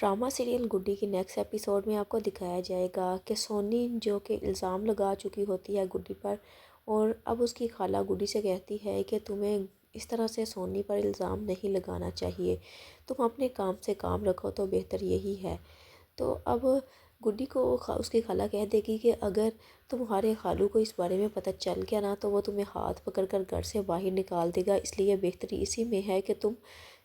Drama serial गुड्डी की next episode में आपको दिखाया जाएगा कि सोनी जो कि इल्ज़ाम लगा चुकी होती है गुड्डी पर, और अब उसकी खाला गुड्डी से कहती है कि तुम्हें इस तरह से सोनी पर इल्ज़ाम नहीं लगाना चाहिए, तुम अपने काम से काम रखो तो बेहतर यही है। तो अब गुड्डी को उसकी खाला कह देगी कि अगर तुम्हारे खालू को इस बारे में पता चल गया ना तो वो तुम्हें हाथ पकड़ कर घर से बाहर निकाल देगा, इसलिए बेहतरी इसी में है कि तुम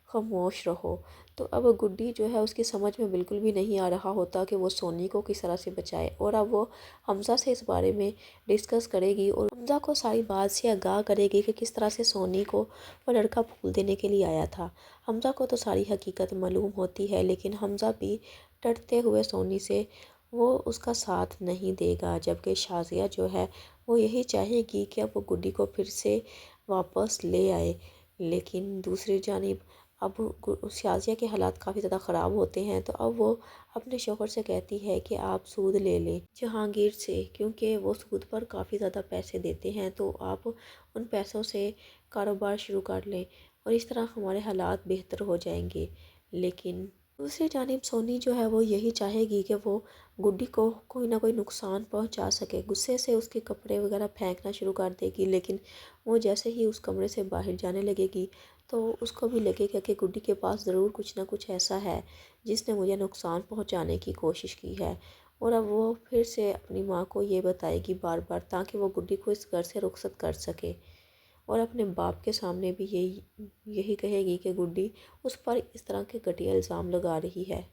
खामोश रहो। तो अब गुड्डी जो है उसकी समझ में बिल्कुल भी नहीं आ रहा होता कि वो सोनी को किस तरह से बचाए, और अब वो हमज़ा से इस बारे में डिस्कस करेगी और हमज़ा को सारी बात से आगाह करेगी कि किस तरह से सोनी को वो लड़का फूल देने के लिए आया था। हमज़ा को तो सारी हकीकत मालूम होती है, लेकिन हमज़ा भी डरते हुए सोनी से वो उसका साथ नहीं देगा, जबकि शाज़िया जो है वो यही चाहेगी कि अब वो गुड्डी को फिर से वापस ले आए। लेकिन दूसरी जानिब अब शाज़िया के हालात काफ़ी ज़्यादा ख़राब होते हैं, तो अब वो अपने शौहर से कहती है कि आप सूद ले लें जहांगीर से, क्योंकि वो सूद पर काफ़ी ज़्यादा पैसे देते हैं, तो आप उन पैसों से कारोबार शुरू कर लें और इस तरह हमारे हालात बेहतर हो जाएंगे। लेकिन दूसरी जानिब सोनी जो है वो यही चाहेगी कि वो गुड्डी को कोई ना कोई नुकसान पहुंचा सके। गुस्से से उसके कपड़े वगैरह फेंकना शुरू कर देगी, लेकिन वो जैसे ही उस कमरे से बाहर जाने लगेगी तो उसको भी लगेगा कि गुड्डी के पास ज़रूर कुछ ना कुछ ऐसा है जिसने मुझे नुकसान पहुंचाने की कोशिश की है। और अब वो फिर से अपनी माँ को ये बताएगी बार बार, ताकि वो गुड्डी को इस घर से रुखसत कर सके, और अपने बाप के सामने भी यही यही कहेगी कि गुड्डी उस पर इस तरह के घटिया इल्ज़ाम लगा रही है।